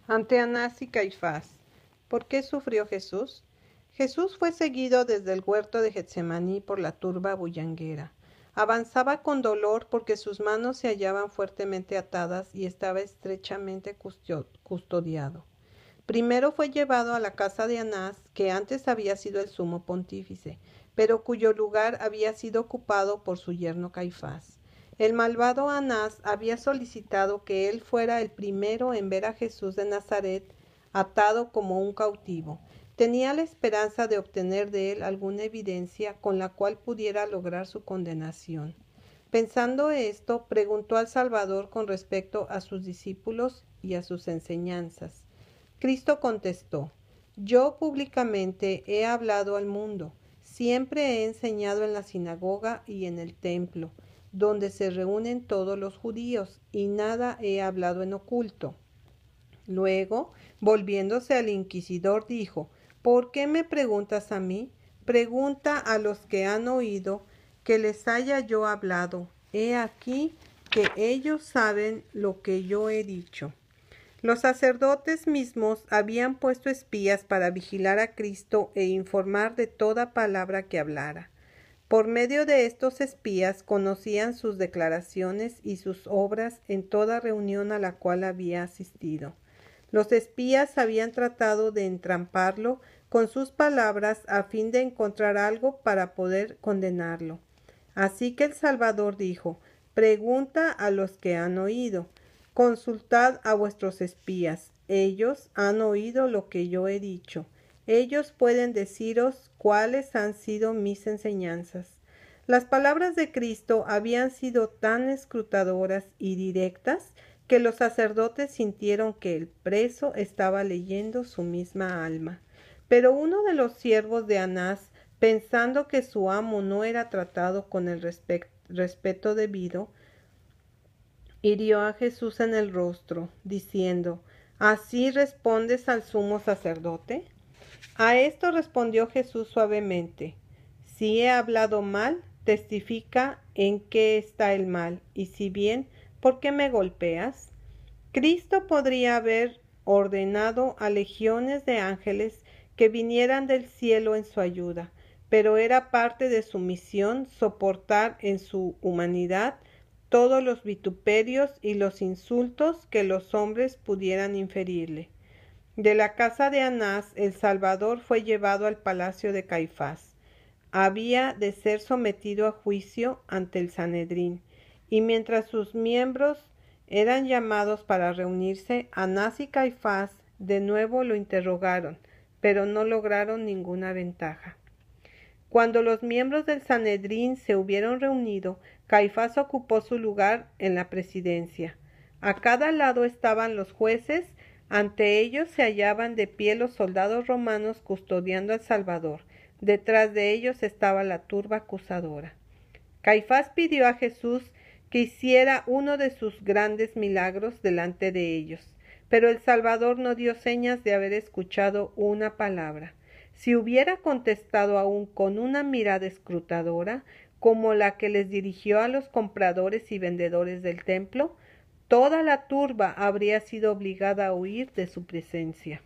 Ante Anás y Caifás. ¿Por qué sufrió Jesús? Jesús fue seguido desde el huerto de Getsemaní por la turba bullanguera. Avanzaba con dolor porque sus manos se hallaban fuertemente atadas y estaba estrechamente custodiado. Primero fue llevado a la casa de Anás, que antes había sido el sumo pontífice, pero cuyo lugar había sido ocupado por su yerno Caifás. El malvado Anás había solicitado que él fuera el primero en ver a Jesús de Nazaret atado como un cautivo. Tenía la esperanza de obtener de él alguna evidencia con la cual pudiera lograr su condenación. Pensando esto, preguntó al Salvador con respecto a sus discípulos y a sus enseñanzas. Cristo contestó: Yo públicamente he hablado al mundo. Siempre he enseñado en la sinagoga y en el templo, donde se reúnen todos los judíos, y nada he hablado en oculto. Luego, volviéndose al inquisidor, dijo: ¿Por qué me preguntas a mí? Pregunta a los que han oído que les haya yo hablado. He aquí que ellos saben lo que yo he dicho. Los sacerdotes mismos habían puesto espías para vigilar a Cristo e informar de toda palabra que hablara. Por medio de estos espías conocían sus declaraciones y sus obras en toda reunión a la cual había asistido. Los espías habían tratado de entramparlo con sus palabras a fin de encontrar algo para poder condenarlo. Así que el Salvador dijo: Pregunta a los que han oído. Consultad a vuestros espías. Ellos han oído lo que yo he dicho. Ellos pueden deciros cuáles han sido mis enseñanzas. Las palabras de Cristo habían sido tan escrutadoras y directas que los sacerdotes sintieron que el preso estaba leyendo su misma alma. Pero uno de los siervos de Anás, pensando que su amo no era tratado con el respeto debido, hirió a Jesús en el rostro, diciendo: ¿Así respondes al sumo sacerdote? A esto respondió Jesús suavemente: Si he hablado mal, testifica en qué está el mal, y si bien, ¿por qué me golpeas? Cristo podría haber ordenado a legiones de ángeles que vinieran del cielo en su ayuda, pero era parte de su misión soportar en su humanidad todos los vituperios y los insultos que los hombres pudieran inferirle. De la casa de Anás, el Salvador fue llevado al palacio de Caifás. Había de ser sometido a juicio ante el Sanedrín, y mientras sus miembros eran llamados para reunirse, Anás y Caifás de nuevo lo interrogaron, pero no lograron ninguna ventaja. Cuando los miembros del Sanedrín se hubieron reunido, Caifás ocupó su lugar en la presidencia. A cada lado estaban los jueces, ante ellos se hallaban de pie los soldados romanos custodiando al Salvador. Detrás de ellos estaba la turba acusadora. Caifás pidió a Jesús que hiciera uno de sus grandes milagros delante de ellos, pero el Salvador no dio señas de haber escuchado una palabra. Si hubiera contestado aún con una mirada escrutadora, como la que les dirigió a los compradores y vendedores del templo, toda la turba habría sido obligada a huir de su presencia.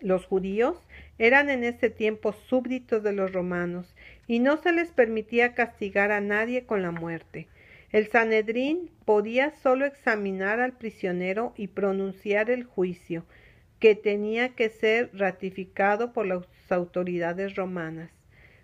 Los judíos eran en ese tiempo súbditos de los romanos, y no se les permitía castigar a nadie con la muerte. El Sanedrín podía solo examinar al prisionero y pronunciar el juicio, que tenía que ser ratificado por las autoridades romanas.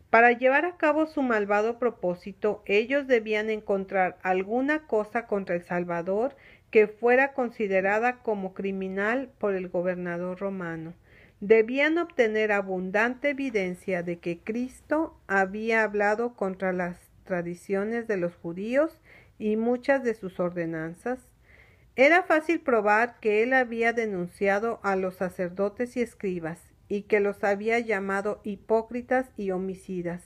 Para llevar a cabo su malvado propósito, ellos debían encontrar alguna cosa contra el Salvador que fuera considerada como criminal por el gobernador romano. Debían obtener abundante evidencia de que Cristo había hablado contra las tradiciones de los judíos y muchas de sus ordenanzas. Era fácil probar que él había denunciado a los sacerdotes y escribas, y que los había llamado hipócritas y homicidas,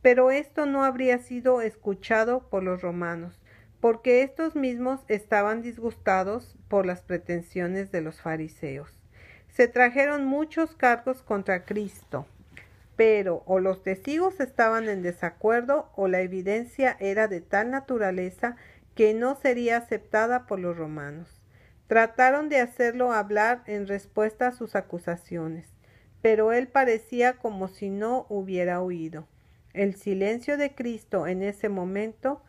pero esto no habría sido escuchado por los romanos, porque estos mismos estaban disgustados por las pretensiones de los fariseos. Se trajeron muchos cargos contra Cristo, pero o los testigos estaban en desacuerdo o la evidencia era de tal naturaleza que no sería aceptada por los romanos. Trataron de hacerlo hablar en respuesta a sus acusaciones, pero él parecía como si no hubiera oído. El silencio de Cristo en ese momento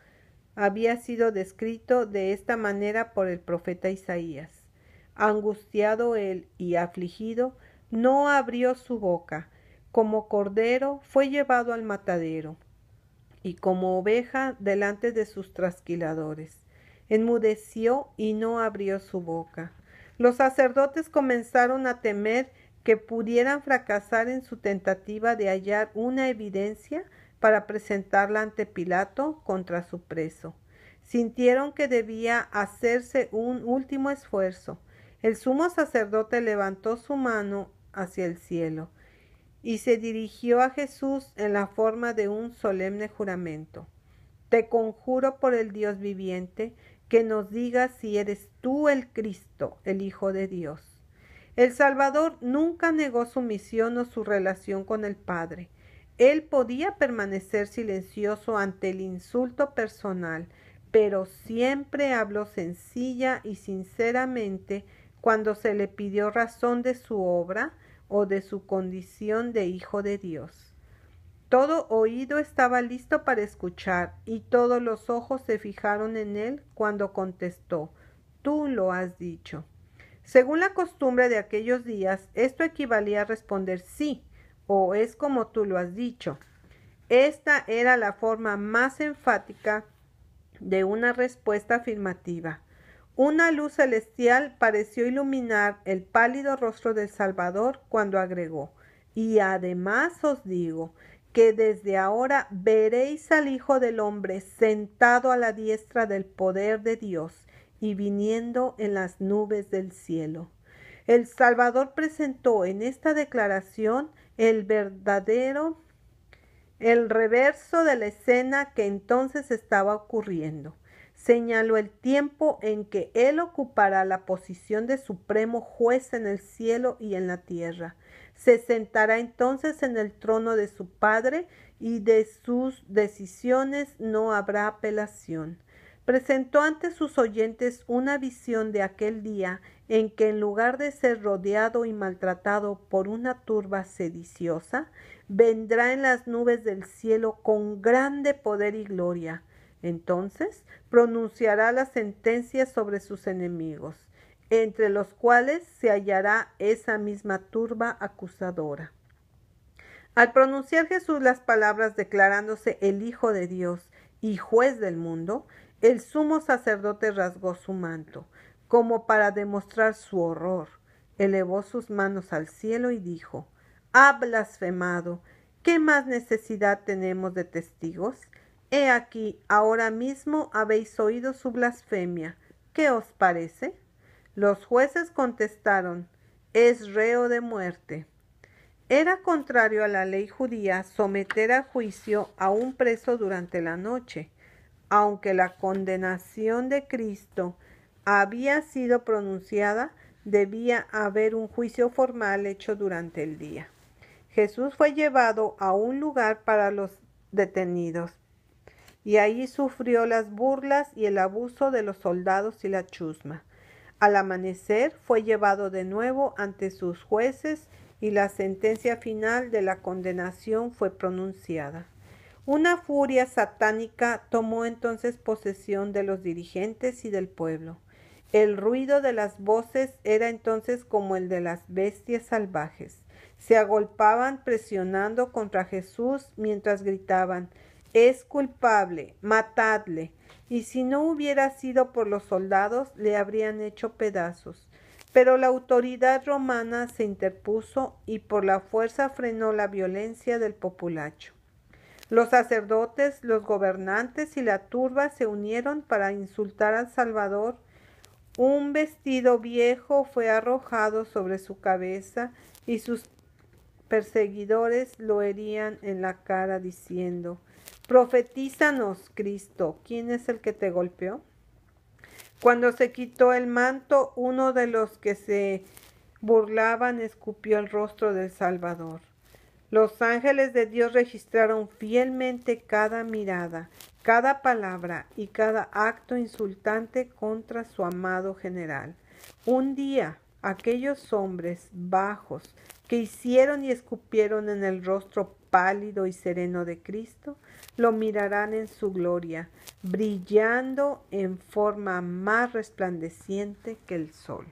había sido descrito de esta manera por el profeta Isaías. Angustiado él y afligido, no abrió su boca. Como cordero fue llevado al matadero, y como oveja delante de sus trasquiladores. Enmudeció y no abrió su boca. Los sacerdotes comenzaron a temer que pudieran fracasar en su tentativa de hallar una evidencia para presentarla ante Pilato contra su preso. Sintieron que debía hacerse un último esfuerzo. El sumo sacerdote levantó su mano hacia el cielo y se dirigió a Jesús en la forma de un solemne juramento. Te conjuro por el Dios viviente que nos digas si eres tú el Cristo, el Hijo de Dios. El Salvador nunca negó su misión o su relación con el Padre. Él podía permanecer silencioso ante el insulto personal, pero siempre habló sencilla y sinceramente cuando se le pidió razón de su obra o de su condición de Hijo de Dios. Todo oído estaba listo para escuchar y todos los ojos se fijaron en él cuando contestó: Tú lo has dicho. Según la costumbre de aquellos días, esto equivalía a responder sí, o es como tú lo has dicho. Esta era la forma más enfática de una respuesta afirmativa. Una luz celestial pareció iluminar el pálido rostro del Salvador cuando agregó: y además os digo que desde ahora veréis al Hijo del Hombre sentado a la diestra del poder de Dios y viniendo en las nubes del cielo. El Salvador presentó en esta declaración el reverso de la escena que entonces estaba ocurriendo. Señaló el tiempo en que él ocupará la posición de supremo juez en el cielo y en la tierra. Se sentará entonces en el trono de su Padre y de sus decisiones no habrá apelación. Presentó ante sus oyentes una visión de aquel día en que en lugar de ser rodeado y maltratado por una turba sediciosa, vendrá en las nubes del cielo con grande poder y gloria. Entonces pronunciará la sentencia sobre sus enemigos, entre los cuales se hallará esa misma turba acusadora. Al pronunciar Jesús las palabras declarándose el Hijo de Dios y juez del mundo, el sumo sacerdote rasgó su manto, como para demostrar su horror. Elevó sus manos al cielo y dijo: «Ha blasfemado. ¿Qué más necesidad tenemos de testigos? He aquí, ahora mismo habéis oído su blasfemia. ¿Qué os parece?» Los jueces contestaron: «Es reo de muerte». Era contrario a la ley judía someter a juicio a un preso durante la noche. Aunque la condenación de Cristo había sido pronunciada, debía haber un juicio formal hecho durante el día. Jesús fue llevado a un lugar para los detenidos, y allí sufrió las burlas y el abuso de los soldados y la chusma. Al amanecer fue llevado de nuevo ante sus jueces y la sentencia final de la condenación fue pronunciada. Una furia satánica tomó entonces posesión de los dirigentes y del pueblo. El ruido de las voces era entonces como el de las bestias salvajes. Se agolpaban presionando contra Jesús mientras gritaban: «Es culpable, matadle». Y si no hubiera sido por los soldados, le habrían hecho pedazos. Pero la autoridad romana se interpuso y por la fuerza frenó la violencia del populacho. Los sacerdotes, los gobernantes y la turba se unieron para insultar al Salvador. Un vestido viejo fue arrojado sobre su cabeza y sus perseguidores lo herían en la cara diciendo: «Profetízanos, Cristo, ¿quién es el que te golpeó?». Cuando se quitó el manto, uno de los que se burlaban escupió el rostro del Salvador. Los ángeles de Dios registraron fielmente cada mirada, cada palabra y cada acto insultante contra su amado general. Un día, aquellos hombres bajos que hicieron y escupieron en el rostro pálido y sereno de Cristo, lo mirarán en su gloria, brillando en forma más resplandeciente que el sol.